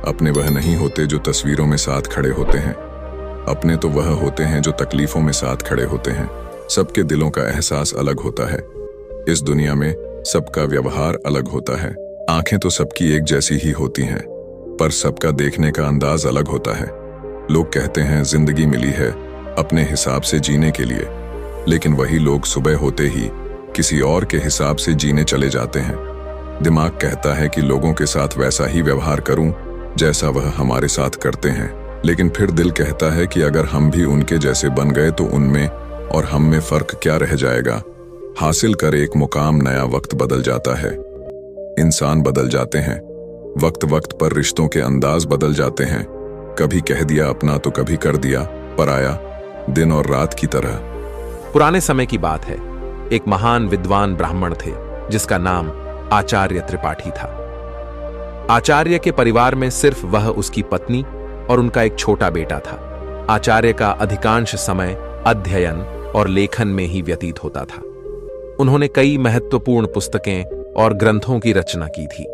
अपने वह नहीं होते जो तस्वीरों में साथ खड़े होते हैं। अपने तो वह होते हैं जो तकलीफों में साथ खड़े होते हैं। सबके दिलों का एहसास अलग होता है। इस दुनिया में सबका व्यवहार अलग होता है। आंखें तो सबकी एक जैसी ही होती हैं, पर सबका देखने का अंदाज अलग होता है। लोग कहते हैं जिंदगी मिली है अपने हिसाब से जीने के लिए, लेकिन वही लोग सुबह होते ही किसी और के हिसाब से जीने चले जाते हैं। दिमाग कहता है कि लोगों के साथ वैसा ही व्यवहार करूं जैसा वह हमारे साथ करते हैं, लेकिन फिर दिल कहता है कि अगर हम भी उनके जैसे बन गए तो उनमें और हम में फर्क क्या रह जाएगा। हासिल कर एक मुकाम नया वक्त बदल जाता है, इंसान बदल जाते हैं, वक्त वक्त पर रिश्तों के अंदाज बदल जाते हैं। कभी कह दिया अपना तो कभी कर दिया पराया, दिन और रात की तरह। पुराने समय की बात है। एक महान विद्वान ब्राह्मण थे जिसका नाम आचार्य त्रिपाठी था। आचार्य के परिवार में सिर्फ वह, उसकी पत्नी और उनका एक छोटा बेटा था। आचार्य का अधिकांश समय अध्ययन और लेखन में ही व्यतीत होता था। उन्होंने कई महत्वपूर्ण पुस्तकें और ग्रंथों की रचना की थी,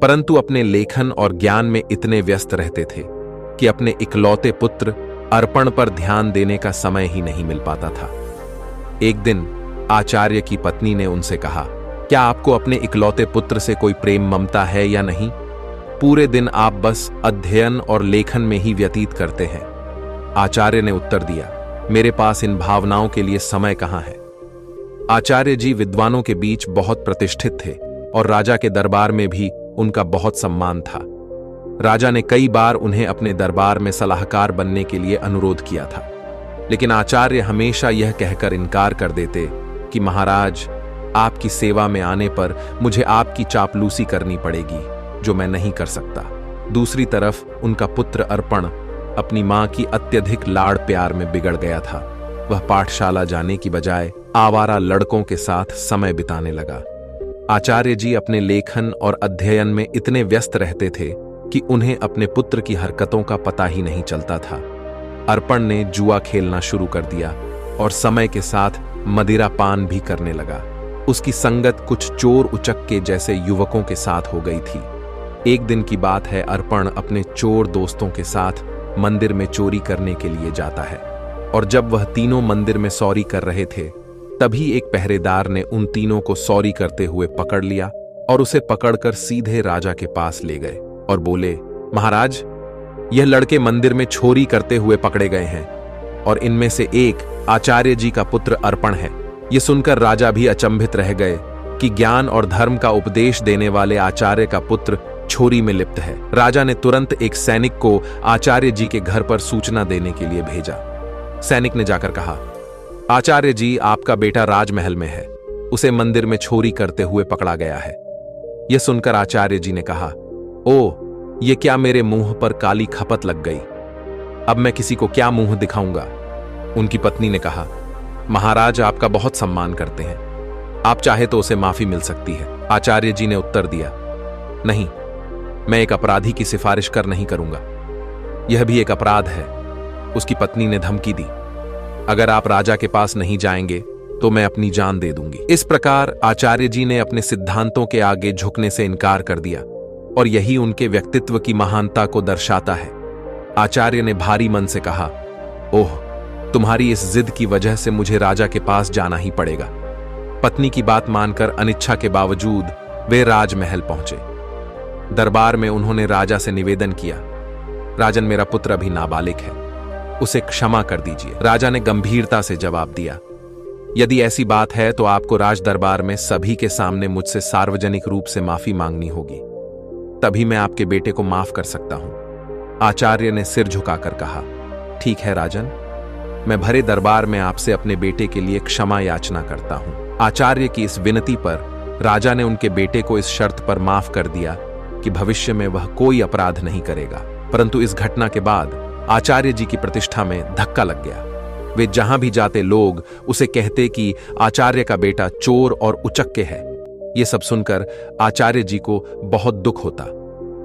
परंतु अपने लेखन और ज्ञान में इतने व्यस्त रहते थे कि अपने इकलौते पुत्र अर्पण पर ध्यान देने का समय ही नहीं मिल पाता था। एक दिन आचार्य की पत्नी ने उनसे कहा, क्या आपको अपने इकलौते पुत्र से कोई प्रेम ममता है या नहीं? पूरे दिन आप बस अध्ययन और लेखन में ही व्यतीत करते हैं। आचार्य ने उत्तर दिया, मेरे पास इन भावनाओं के लिए समय कहाँ है। आचार्य जी विद्वानों के बीच बहुत प्रतिष्ठित थे और राजा के दरबार में भी उनका बहुत सम्मान था। राजा ने कई बार उन्हें अपने दरबार में सलाहकार बनने के लिए अनुरोध किया था, लेकिन आचार्य हमेशा यह कहकर इनकार कर देते कि महाराज, आपकी सेवा में आने पर मुझे आपकी चापलूसी करनी पड़ेगी, जो मैं नहीं कर सकता। दूसरी तरफ उनका पुत्र अर्पण अपनी मां की अत्यधिक लाड़ प्यार में बिगड़ गया था। वह पाठशाला जाने की बजाय आवारा लड़कों के साथ समय बिताने लगा। आचार्य जी अपने लेखन और अध्ययन में इतने व्यस्त रहते थे कि उन्हें अपने पुत्र की हरकतों का पता ही नहीं चलता था। अर्पण ने जुआ खेलना शुरू कर दिया और समय के साथ मदिरा पान भी करने लगा। उसकी संगत कुछ चोर उचक्के जैसे युवकों के साथ हो गई थी। एक दिन की बात है, अर्पण अपने चोर दोस्तों के साथ मंदिर में चोरी करने के लिए जाता है, और जब वह तीनों मंदिर में सौरी कर रहे थे, तभी एक पहरेदार ने उन तीनों को सौरी करते हुए पकड़ लिया और उसे पकड़कर सीधे राजा के पास ले गए और बोले, महाराज, यह लड़के मंदिर में चोरी करते हुए पकड़े गए हैं और इनमें से एक आचार्य जी का पुत्र अर्पण है। यह सुनकर राजा भी अचंभित रह गए कि ज्ञान और धर्म का उपदेश देने वाले आचार्य का पुत्र चोरी में लिप्त है। राजा ने तुरंत एक सैनिक को आचार्य जी के घर पर सूचना देने के लिए भेजा। सैनिक ने जाकर कहा, आचार्य जी, आपका बेटा राजमहल में है, उसे मंदिर में चोरी करते हुए पकड़ा गया है। यह सुनकर आचार्य जी ने कहा, ओ, ये क्या मेरे मुंह पर काली खपत लग गई, अब मैं किसी को क्या मुंह दिखाऊंगा। उनकी पत्नी ने कहा, महाराज आपका बहुत सम्मान करते हैं, आप चाहे तो उसे माफी मिल सकती है। आचार्य जी ने उत्तर दिया, नहीं, मैं एक अपराधी की सिफारिश कर नहीं करूंगा, यह भी एक अपराध है। उसकी पत्नी ने धमकी दी, अगर आप राजा के पास नहीं जाएंगे तो मैं अपनी जान दे दूंगी। इस प्रकार आचार्य जी ने अपने सिद्धांतों के आगे झुकने से इनकार कर दिया, और यही उनके व्यक्तित्व की महानता को दर्शाता है। आचार्य ने भारी मन से कहा, ओह, तुम्हारी इस जिद की वजह से मुझे राजा के पास जाना ही पड़ेगा। पत्नी की बात मानकर अनिच्छा के बावजूद वे राजमहल पहुंचे। दरबार में उन्होंने राजा से निवेदन किया, राजन, मेरा पुत्र अभी नाबालिग है, उसे क्षमा कर दीजिए। राजा ने गंभीरता से जवाब दिया, यदि ऐसी बात है तो आपको राज दरबार में सभी के सामने मुझसे सार्वजनिक रूप से माफी मांगनी होगी, तभी मैं आपके बेटे को माफ कर सकता हूं। आचार्य ने सिर झुकाकर कहा, ठीक है राजन, मैं भरे दरबार में आपसे अपने बेटे के लिए क्षमा याचना करता हूं। आचार्य की इस विनती पर राजा ने उनके बेटे को इस शर्त पर माफ कर दिया कि भविष्य में वह कोई अपराध नहीं करेगा। परंतु इस घटना के बाद आचार्य जी की प्रतिष्ठा में धक्का लग गया। वे जहां भी जाते लोग उसे कहते कि आचार्य का बेटा चोर और उचक्के है। ये सब सुनकर आचार्य जी को बहुत दुख होता।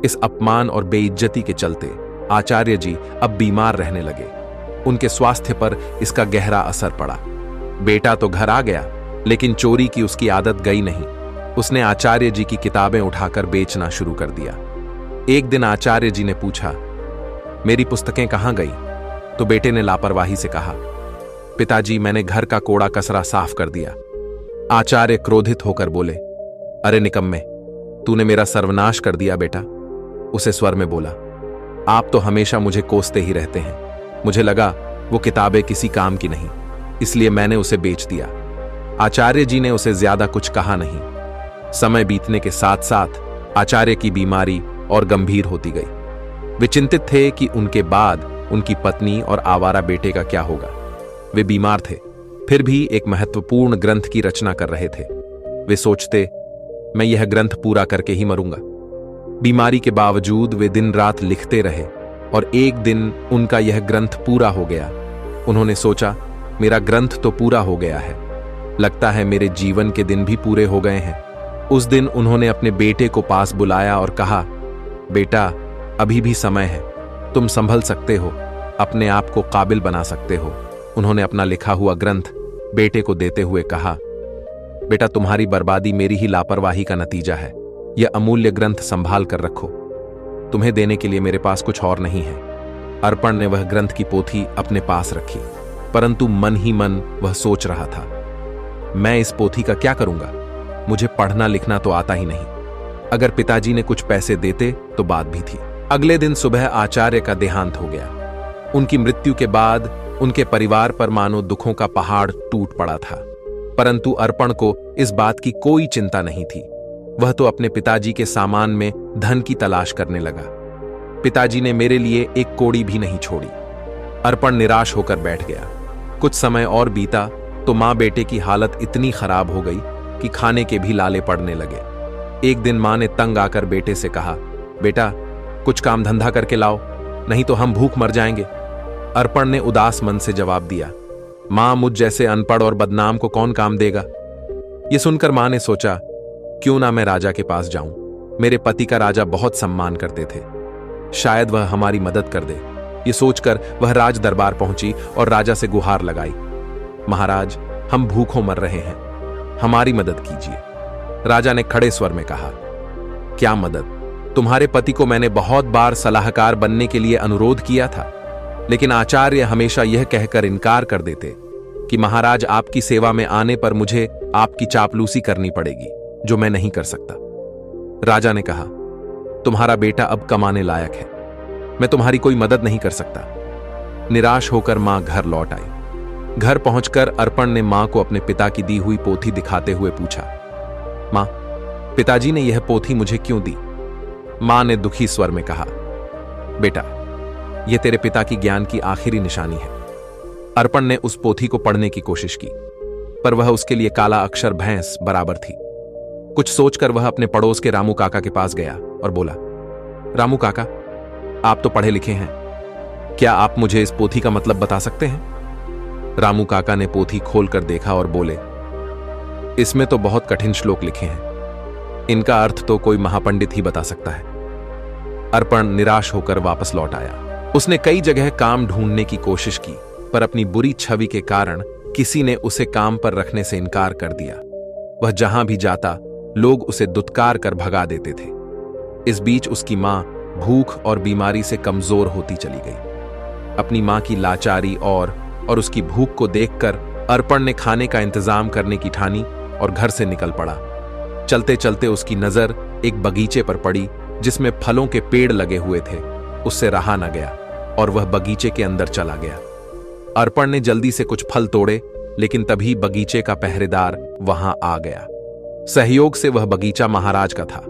इस अपमान और बेइज्जती के चलते आचार्य जी अब बीमार रहने लगे। उनके स्वास्थ्य पर इसका गहरा असर पड़ा। बेटा तो घर आ गया, लेकिन चोरी की उसकी आदत गई नहीं। उसने आचार्य जी की किताबें उठाकर बेचना शुरू कर दिया। एक दिन आचार्य जी ने पूछा, मेरी पुस्तकें कहाँ गई? तो बेटे ने लापरवाही से कहा, पिताजी मैंने घर का कोड़ा कचरा साफ कर दिया। आचार्य क्रोधित होकर बोले, अरे निकम्मे, तूने मेरा सर्वनाश कर दिया बेटा। उसे स्वर में बोला, आप तो हमेशा मुझे कोसते ही रहते हैं। मुझे लगा वो किताबें किसी काम की नहीं, इसलिए मैंने उसे बेच दिया। आचार्य जी ने उसे ज्यादा कुछ कहा नहीं। समय बीतने के साथ साथ आचार्य की बीमारी और गंभीर होती गई। वे चिंतित थे कि उनके बाद उनकी पत्नी और आवारा बेटे का क्या होगा। वे बीमार थे, फिर भी एक महत्वपूर्ण ग्रंथ की रचना कर रहे थे। वे सोचते, मैं यह ग्रंथ पूरा करके ही मरूंगा। बीमारी के बावजूद वे दिन रात लिखते रहे और एक दिन उनका यह ग्रंथ पूरा हो गया। उन्होंने सोचा, मेरा ग्रंथ तो पूरा हो गया है, लगता है मेरे जीवन के दिन भी पूरे हो गए हैं। उस दिन उन्होंने अपने बेटे को पास बुलाया और कहा, बेटा अभी भी समय है, तुम संभल सकते हो, अपने आप को काबिल बना सकते हो। उन्होंने अपना लिखा हुआ ग्रंथ बेटे को देते हुए कहा, बेटा तुम्हारी बर्बादी मेरी ही लापरवाही का नतीजा है। यह अमूल्य ग्रंथ संभाल कर रखो, तुम्हें देने के लिए मेरे पास कुछ और नहीं है। अर्पण ने वह ग्रंथ की पोथी अपने पास रखी, परंतु मन ही मन वह सोच रहा था, मैं इस पोथी का क्या करूंगा? मुझे पढ़ना लिखना तो आता ही नहीं। अगर पिताजी ने कुछ पैसे देते तो बात भी थी। अगले दिन सुबह आचार्य का देहांत हो गया। उनकी मृत्यु के बाद उनके परिवार पर मानो दुखों का पहाड़ टूट पड़ा था, परंतु अर्पण को इस बात की कोई चिंता नहीं थी। वह तो अपने पिताजी के सामान में धन की तलाश करने लगा। पिताजी ने मेरे लिए एक कौड़ी भी नहीं छोड़ी। अर्पण निराश होकर बैठ गया। कुछ समय और बीता तो मां बेटे की हालत इतनी खराब हो गई कि खाने के भी लाले पड़ने लगे। एक दिन मां ने तंग आकर बेटे से कहा, बेटा कुछ काम धंधा करके लाओ, नहीं तो हम भूख मर जाएंगे। अर्पण ने उदास मन से जवाब दिया, मां मुझ जैसे अनपढ़ और बदनाम को कौन काम देगा? यह सुनकर मां ने सोचा, क्यों ना मैं राजा के पास जाऊं। मेरे पति का राजा बहुत सम्मान करते थे, शायद वह हमारी मदद कर दे। यह सोचकर वह राज दरबार पहुंची और राजा से गुहार लगाई, महाराज हम भूखों मर रहे हैं, हमारी मदद कीजिए। राजा ने खड़े स्वर में कहा, क्या मदद? तुम्हारे पति को मैंने बहुत बार सलाहकार बनने के लिए अनुरोध किया था, लेकिन आचार्य हमेशा यह कहकर इनकार कर देते कि महाराज आपकी सेवा में आने पर मुझे आपकी चापलूसी करनी पड़ेगी, जो मैं नहीं कर सकता। राजा ने कहा, तुम्हारा बेटा अब कमाने लायक है, मैं तुम्हारी कोई मदद नहीं कर सकता। निराश होकर मां घर लौट आई। घर पहुंचकर अर्पण ने मां को अपने पिता की दी हुई पोथी दिखाते हुए पूछा, मां पिताजी ने यह पोथी मुझे क्यों दी? मां ने दुखी स्वर में कहा, बेटा यह तेरे पिता की ज्ञान की आखिरी निशानी है। अर्पण ने उस पोथी को पढ़ने की कोशिश की, पर वह उसके लिए काला अक्षर भैंस बराबर थी। कुछ सोचकर वह अपने पड़ोस के रामू काका के पास गया और बोला, रामू काका आप तो पढ़े लिखे हैं, क्या आप मुझे इस पोथी का मतलब बता सकते हैं? रामू काका ने पोथी खोलकर देखा और बोले, इसमें तो बहुत कठिन श्लोक लिखे हैं, इनका अर्थ तो कोई महापंडित ही बता सकता है। अर्पण निराश होकर वापस लौट आया। उसने कई जगह काम ढूंढने की कोशिश की, पर अपनी बुरी छवि के कारण किसी ने उसे काम पर रखने से इनकार कर दिया। वह जहां भी जाता लोग उसे दुत्कार कर भगा देते थे। इस बीच उसकी मां भूख और बीमारी से कमजोर होती चली गई। अपनी मां की लाचारी और उसकी भूख को देखकर अर्पण ने खाने का इंतजाम करने की ठानी और घर से निकल पड़ा। चलते चलते उसकी नजर एक बगीचे पर पड़ी जिसमें फलों के पेड़ लगे हुए थे। उससे रहा न गया और वह बगीचे के अंदर चला गया। अर्पण ने जल्दी से कुछ फल तोड़े, लेकिन तभी बगीचे का पहरेदार वहां आ गया। सहयोग से वह बगीचा महाराज का था।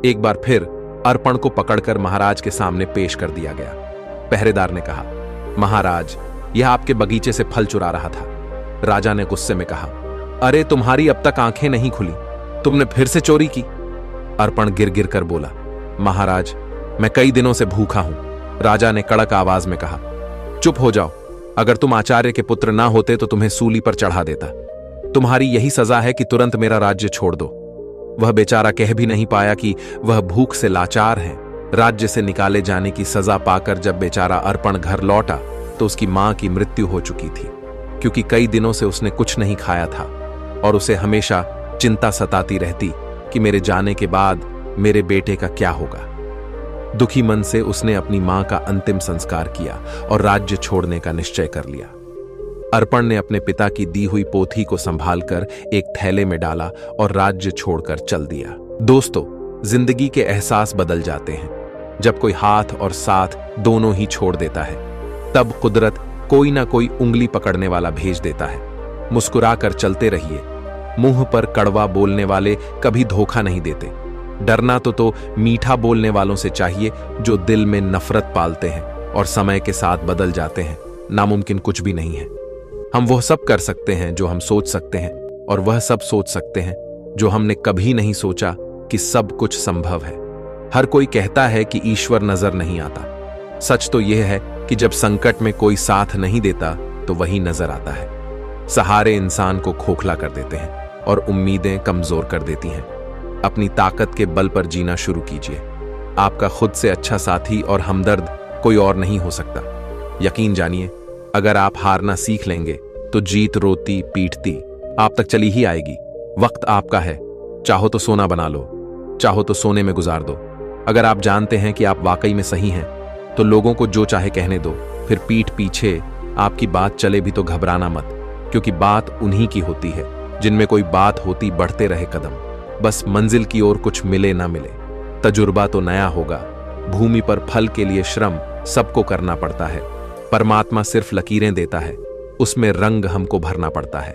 एक बार फिर अर्पण को पकड़कर महाराज के सामने पेश कर दिया गया। पहरेदार ने कहा, महाराज यह आपके बगीचे से फल चुरा रहा था। राजा ने गुस्से में कहा, अरे तुम्हारी अब तक आंखें नहीं खुली, तुमने फिर से चोरी की। अर्पण गिर गिर कर बोला, महाराज मैं कई दिनों से भूखा हूं। राजा ने कड़क आवाज में कहा, चुप हो जाओ, अगर तुम आचार्य के पुत्र ना होते तो तुम्हें सूली पर चढ़ा देता। तुम्हारी यही सजा है कि तुरंत मेरा राज्य छोड़ दो। वह बेचारा कह भी नहीं पाया कि वह भूख से लाचार है। राज्य से निकाले जाने की सजा पाकर जब बेचारा अर्पण घर लौटा तो उसकी मां की मृत्यु हो चुकी थी, क्योंकि कई दिनों से उसने कुछ नहीं खाया था और उसे हमेशा चिंता सताती रहती कि मेरे जाने के बाद मेरे बेटे का क्या होगा। दुखी मन से उसने अपनी मां का अंतिम संस्कार किया और राज्य छोड़ने का निश्चय कर लिया। अर्पण ने अपने पिता की दी हुई पोथी को संभालकर एक थैले में डाला और राज्य छोड़कर चल दिया। दोस्तों, जिंदगी के एहसास बदल जाते हैं जब कोई हाथ और साथ दोनों ही छोड़ देता है। तब कुदरत कोई ना कोई उंगली पकड़ने वाला भेज देता है। मुस्कुराकर चलते रहिए। मुंह पर कड़वा बोलने वाले कभी धोखा नहीं देते। डरना तो मीठा बोलने वालों से चाहिए जो दिल में नफरत पालते हैं और समय के साथ बदल जाते हैं। नामुमकिन कुछ भी नहीं है। हम वह सब कर सकते हैं जो हम सोच सकते हैं, और वह सब सोच सकते हैं जो हमने कभी नहीं सोचा कि सब कुछ संभव है। हर कोई कहता है कि ईश्वर नजर नहीं आता। सच तो यह है कि जब संकट में कोई साथ नहीं देता तो वही नजर आता है। सहारे इंसान को खोखला कर देते हैं और उम्मीदें कमजोर कर देती हैं। अपनी ताकत के बल पर जीना शुरू कीजिए। आपका खुद से अच्छा साथी और हमदर्द कोई और नहीं हो सकता। यकीन जानिए, अगर आप हारना सीख लेंगे तो जीत रोती पीटती आप तक चली ही आएगी। वक्त आपका है। चाहो तो सोना बना लो, चाहो तो सोने में गुजार दो। अगर आप जानते हैं कि आप वाकई में सही हैं तो लोगों को जो चाहे कहने दो। फिर पीठ पीछे आपकी बात चले भी तो घबराना मत, क्योंकि बात उन्हीं की होती है जिनमें कोई बात होती बढ़ते रहे कदम। बस मंजिल की ओर कुछ मिले ना मिले, तजुर्बा तो नया होगा। भूमि पर फल के लिए श्रम सबको करना पड़ता है। परमात्मा सिर्फ लकीरें देता है, उसमें रंग हमको भरना पड़ता है।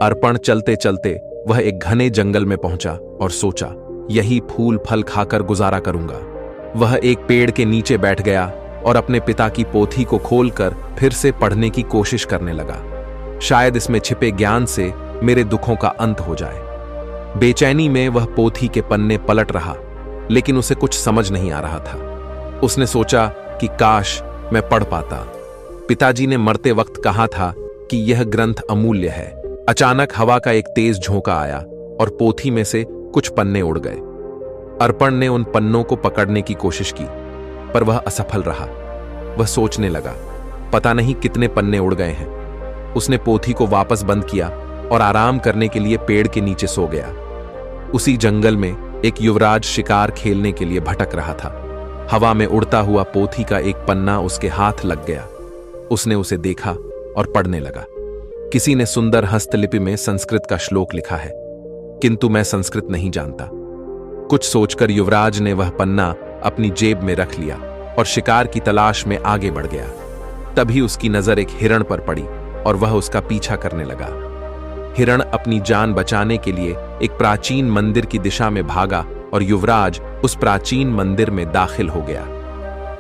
अर्पण चलते चलते वह एक घने जंगल में पहुंचा और सोचा, यही फूल फल खाकर गुजारा करूंगा। वह एक पेड़ के नीचे बैठ गया और अपने पिता की पोथी को खोलकर फिर से पढ़ने की कोशिश करने लगा। शायद इसमें छिपे ज्ञान से मेरे दुखों का अंत हो जाए। बेचैनी में वह पोथी के पन्ने पलट रहा, लेकिन उसे कुछ समझ नहीं आ रहा था। उसने सोचा कि काश मैं पढ़ पाता। पिताजी ने मरते वक्त कहा था कि यह ग्रंथ अमूल्य है। अचानक हवा का एक तेज झोंका आया और पोथी में से कुछ पन्ने उड़ गए। अर्पण ने उन पन्नों को पकड़ने की कोशिश की, पर वह असफल रहा। वह सोचने लगा, पता नहीं कितने पन्ने उड़ गए हैं। उसने पोथी को वापस बंद किया और आराम करने के लिए पेड़ के नीचे सो गया। उसी जंगल में एक युवराज शिकार खेलने के लिए भटक रहा था। हवा में उड़ता हुआ पोथी का एक पन्ना उसके हाथ लग गया। उसने उसे देखा और पढ़ने लगा। किसी ने सुंदर हस्तलिपि में संस्कृत का श्लोक लिखा है, किंतु मैं संस्कृत नहीं जानता। कुछ सोचकर युवराज ने वह पन्ना अपनी जेब में रख लिया और शिकार की तलाश में आगे बढ़ गया। तभी उसकी नजर एक हिरण पर पड़ी और वह उसका पीछा करने लगा। हिरण अपनी जान बचाने के लिए एक प्राचीन मंदिर की दिशा में भागा और युवराज उस प्राचीन मंदिर में दाखिल हो गया।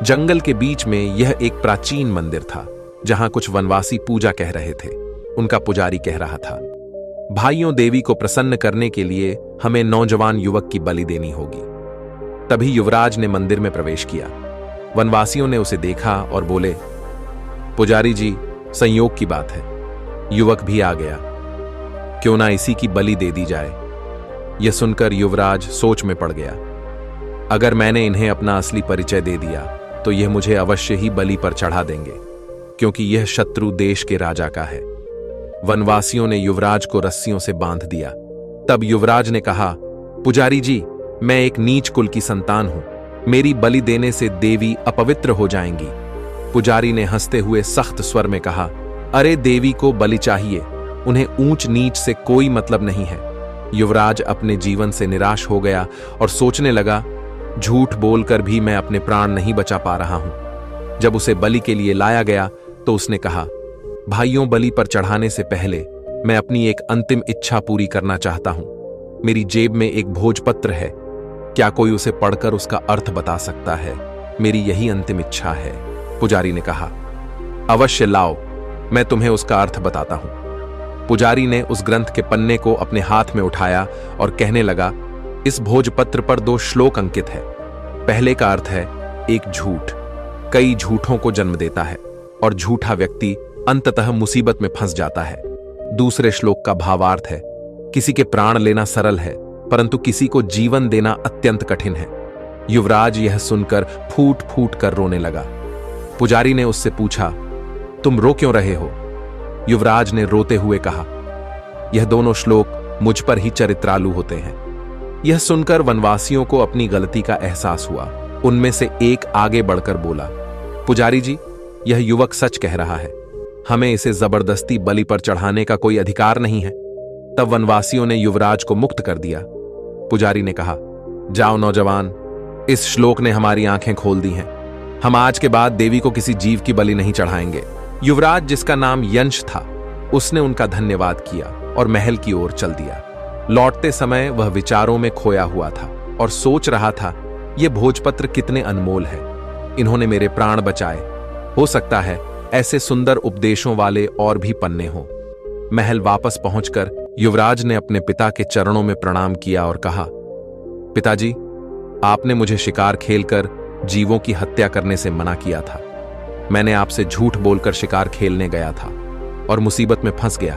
जंगल के बीच में यह एक प्राचीन मंदिर था जहां कुछ वनवासी पूजा कह रहे थे। उनका पुजारी कह रहा था, भाइयों, देवी को प्रसन्न करने के लिए हमें नौजवान युवक की बलि देनी होगी। तभी युवराज ने मंदिर में प्रवेश किया। वनवासियों ने उसे देखा और बोले, पुजारी जी, संयोग की बात है, युवक भी आ गया, क्यों ना इसी की बलि दे दी जाए। यह सुनकर युवराज सोच में पड़ गया। अगर मैंने इन्हें अपना असली परिचय दे दिया तो यह मुझे अवश्य ही बलि पर चढ़ा देंगे, क्योंकि यह शत्रु देश के राजा का है। वनवासियों ने युवराज को रस्सियों से बांध दिया। तब युवराज ने कहा, पुजारी जी, मैं एक नीच कुल की संतान हूं, मेरी बलि देने से देवी अपवित्र हो जाएंगी। पुजारी ने हंसते हुए सख्त स्वर में कहा, अरे देवी को बलि चाहिए, उन्हें ऊंच नीच से कोई मतलब नहीं है। युवराज अपने जीवन से निराश हो गया और सोचने लगा, झूठ बोलकर भी मैं अपने प्राण नहीं बचा पा रहा हूं। जब उसे बलि के लिए लाया गया तो उसने कहा, भाइयों, बलि पर चढ़ाने से पहले मैं अपनी एक अंतिम इच्छा पूरी करना चाहता हूं। मेरी जेब में एक भोजपत्र है, क्या कोई उसे पढ़कर उसका अर्थ बता सकता है? मेरी यही अंतिम इच्छा है। पुजारी ने कहा, अवश्य लाओ, मैं तुम्हें उसका अर्थ बताता हूं। पुजारी ने उस ग्रंथ के पन्ने को अपने हाथ में उठाया और कहने लगा, इस भोजपत्र पर 2 श्लोक अंकित है। पहले का अर्थ है, एक झूठ कई झूठों को जन्म देता है और झूठा व्यक्ति अंततः मुसीबत में फंस जाता है। दूसरे श्लोक का भावार्थ है, किसी के प्राण लेना सरल है, परंतु किसी को जीवन देना अत्यंत कठिन है। युवराज यह सुनकर फूट फूट कर रोने लगा। पुजारी ने उससे पूछा, तुम रो क्यों रहे हो? युवराज ने रोते हुए कहा, यह दोनों श्लोक मुझ पर ही चरित्रालु होते हैं। यह सुनकर वनवासियों को अपनी गलती का एहसास हुआ उनमें से एक आगे बढ़कर बोला, पुजारी जी, यह युवक सच कह रहा है, हमें इसे जबरदस्ती बलि पर चढ़ाने का कोई अधिकार नहीं है। तब वनवासियों ने युवराज को मुक्त कर दिया। पुजारी ने कहा, जाओ नौजवान, इस श्लोक ने हमारी आंखें खोल दी हैं। हम आज के बाद देवी को किसी जीव की बलि नहीं चढ़ाएंगे। युवराज, जिसका नाम यंश था, उसने उनका धन्यवाद किया और महल की ओर चल दिया। लौटते समय वह विचारों में खोया हुआ था और सोच रहा था, ये भोजपत्र कितने अनमोल है, इन्होंने मेरे प्राण बचाए। हो सकता है ऐसे सुंदर उपदेशों वाले और भी पन्ने हों। महल वापस पहुंचकर युवराज ने अपने पिता के चरणों में प्रणाम किया और कहा, पिताजी, आपने मुझे शिकार खेलकर जीवों की हत्या करने से मना किया था। मैंने आपसे झूठ बोलकर शिकार खेलने गया था और मुसीबत में फंस गया,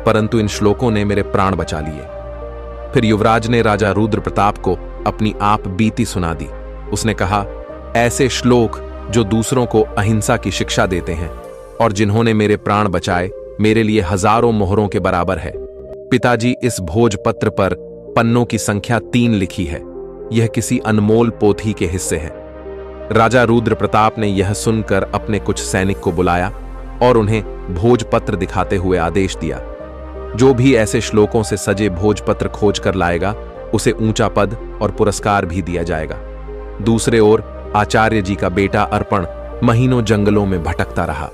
परंतु इन श्लोकों ने मेरे प्राण बचा लिए। फिर युवराज ने राजा रुद्र प्रताप को अपनी आप बीती सुना दी। उसने कहा, ऐसे श्लोक जो दूसरों को अहिंसा की शिक्षा देते हैं और जिन्होंने मेरे प्राण बचाए, मेरे लिए हजारों मोहरों के बराबर है। पिताजी, इस भोजपत्र पर पन्नों की संख्या 3 लिखी है। यह किसी अनमोल पोथी के हिस्से है। राजा रुद्र प्रताप ने यह सुनकर अपने कुछ सैनिक को बुलाया और उन्हें भोजपत्र दिखाते हुए आदेश दिया, जो भी ऐसे श्लोकों से सजे भोजपत्र खोज कर लाएगा, उसे ऊंचा पद और पुरस्कार भी दिया जाएगा। दूसरे ओर आचार्य जी का बेटा अर्पण महीनों जंगलों में भटकता रहा।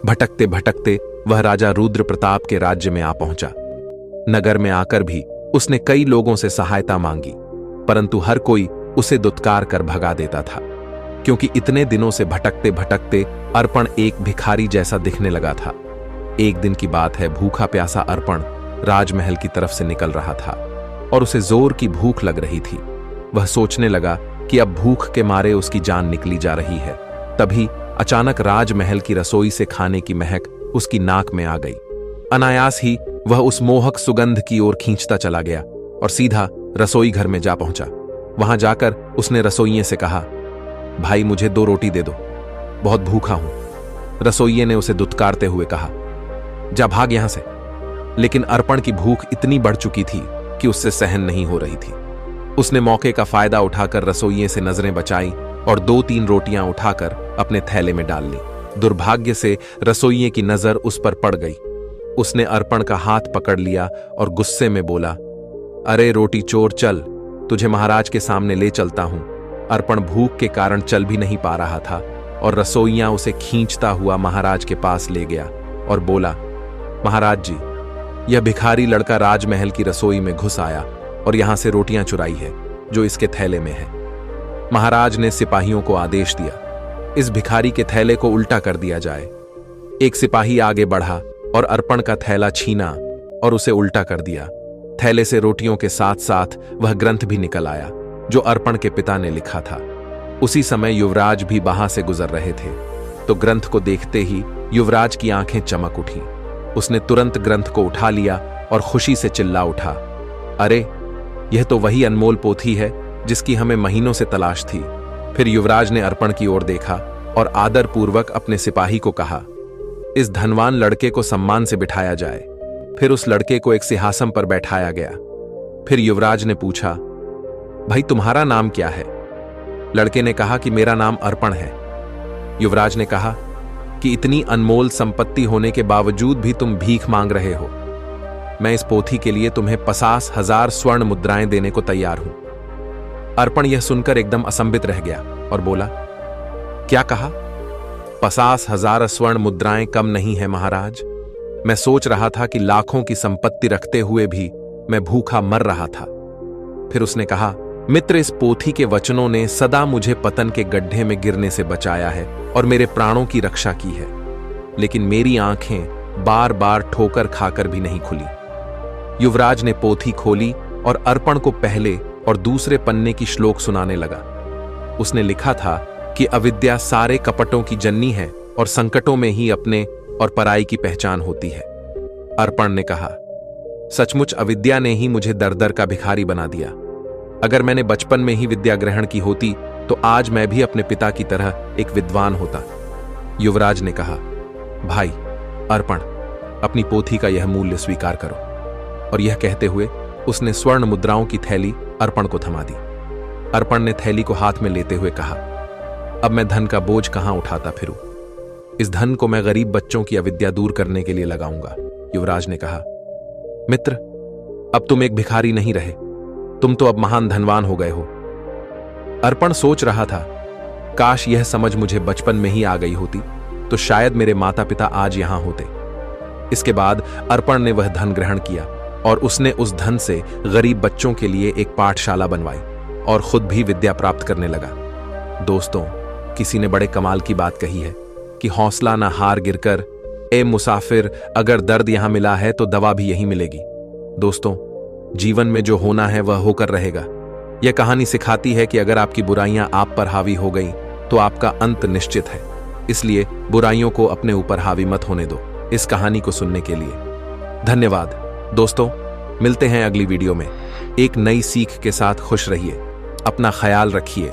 भटकते भटकते वह राजा रुद्र प्रताप के राज्य में आ पहुंचा। नगर में आकर भी उसने कई लोगों से सहायता मांगी, परंतु हर कोई उसे दुत्कार कर भगा देता था, क्योंकि इतने दिनों से भटकते भटकते अर्पण एक भिखारी जैसा दिखने लगा था। एक दिन की बात है, भूखा प्यासा अर्पण राजमहल की तरफ से निकल रहा था और उसे जोर की भूख लग रही थी। वह सोचने लगा कि अब भूख के मारे उसकी जान निकली जा रही है। तभी अचानक राजमहल की रसोई से खाने की महक उसकी नाक में आ गई। अनायास ही वह उस मोहक सुगंध की ओर खींचता चला गया और सीधा रसोई घर में जा पहुंचा। वहां जाकर उसने रसोइये से कहा, भाई, मुझे 2 रोटी दे दो, बहुत भूखा हूं। रसोइये ने उसे दुत्कारते हुए कहा, जा भाग यहां से। लेकिन अर्पण की भूख इतनी बढ़ चुकी थी कि उससे सहन नहीं हो रही थी। उसने मौके का फायदा उठाकर रसोइये से नजरें बचाई और 2-3 रोटियां उठाकर अपने थैले में डाल ली। दुर्भाग्य से रसोइये की नजर उस पर पड़ गई। उसने अर्पण का हाथ पकड़ लिया और गुस्से में बोला, अरे रोटी चोर, चल, तुझे महाराज के सामने ले चलता हूं। अर्पण भूख के कारण चल भी नहीं पा रहा था और रसोइया उसे खींचता हुआ महाराज के पास ले गया और बोला, महाराज जी, यह भिखारी लड़का राजमहल की रसोई में घुस आया और यहां से रोटियां चुराई है जो इसके थैले में है। महाराज ने सिपाहियों को आदेश दिया, इस भिखारी के थैले को उल्टा कर दिया जाए। एक सिपाही आगे बढ़ा और अर्पण का थैला छीना और उसे उल्टा कर दिया। थैले से रोटियों के साथ साथ वह ग्रंथ भी निकल आया जो अर्पण के पिता ने लिखा था। उसी समय युवराज भी वहां से गुजर रहे थे, तो ग्रंथ को देखते ही युवराज की आंखें चमक उठी। उसने तुरंत ग्रंथ को उठा लिया और खुशी से चिल्ला उठा, अरे, यह तो वही अनमोल पोथी है जिसकी हमें महीनों से तलाश थी। फिर युवराज ने अर्पण की ओर देखा और आदरपूर्वक अपने सिपाही को कहा, इस धनवान लड़के को सम्मान से बिठाया जाए। फिर उस लड़के को एक सिंहासन पर बैठाया गया। फिर युवराज ने पूछा, भाई, तुम्हारा नाम क्या है? लड़के ने कहा कि मेरा नाम अर्पण है। युवराज ने कहा कि इतनी अनमोल संपत्ति होने के बावजूद भी तुम भीख मांग रहे हो। मैं इस पोथी के लिए तुम्हें 50,000 स्वर्ण मुद्राएं देने को तैयार हूं। अर्पण यह सुनकर एकदम असंबित रह गया और बोला, क्या कहा? 50,000 स्वर्ण मुद्राएं कम नहीं है महाराज। मैं सोच रहा था कि लाखों की संपत्ति रखते हुए भी मैं भूखा मर रहा था। फिर उसने कहा, मित्र, इस पोथी के वचनों ने सदा मुझे पतन के गड्ढे में गिरने से बचाया है और मेरे प्राणों की रक्षा की है, लेकिन मेरी आंखें बार बार ठोकर खाकर भी नहीं खुली। युवराज ने पोथी खोली और अर्पण को पहले और दूसरे पन्ने की श्लोक सुनाने लगा। उसने लिखा था कि अविद्या सारे कपटों की जननी है और संकटों में ही अपने और पराई की पहचान होती है। अर्पण ने कहा, सचमुच अविद्या ने ही मुझे दर दर का भिखारी बना दिया। अगर मैंने बचपन में ही विद्या ग्रहण की होती तो आज मैं भी अपने पिता की तरह एक विद्वान होता। युवराज ने कहा, भाई अर्पण, अपनी पोथी का यह मूल्य स्वीकार करो। और यह कहते हुए उसने स्वर्ण मुद्राओं की थैली अर्पण को थमा दी। अर्पण ने थैली को हाथ में लेते हुए कहा, अब मैं धन का बोझ कहां उठाता फिरूं? इस धन को मैं गरीब बच्चों की अविद्या दूर करने के लिए लगाऊंगा। युवराज ने कहा, मित्र, अब तुम एक भिखारी नहीं रहे, तुम तो अब महान धनवान हो गए हो। अर्पण सोच रहा था, काश यह समझ मुझे बचपन में ही आ गई होती तो शायद मेरे माता पिता आज यहां होते। इसके बाद अर्पण ने वह धन ग्रहण किया और उसने उस धन से गरीब बच्चों के लिए एक पाठशाला बनवाई और खुद भी विद्या प्राप्त करने लगा। दोस्तों, किसी ने बड़े कमाल की बात कही है कि हौसला ना हार गिरकर, ए मुसाफिर, अगर दर्द यहां मिला है तो दवा भी यहीं मिलेगी। दोस्तों, जीवन में जो होना है वह होकर रहेगा। यह कहानी सिखाती है कि अगर आपकी बुराइयां आप पर हावी हो गईं तो आपका अंत निश्चित है। इसलिए बुराइयों को अपने ऊपर हावी मत होने दो। इस कहानी को सुनने के लिए धन्यवाद। दोस्तों, मिलते हैं अगली वीडियो में एक नई सीख के साथ। खुश रहिए, अपना ख्याल रखिए।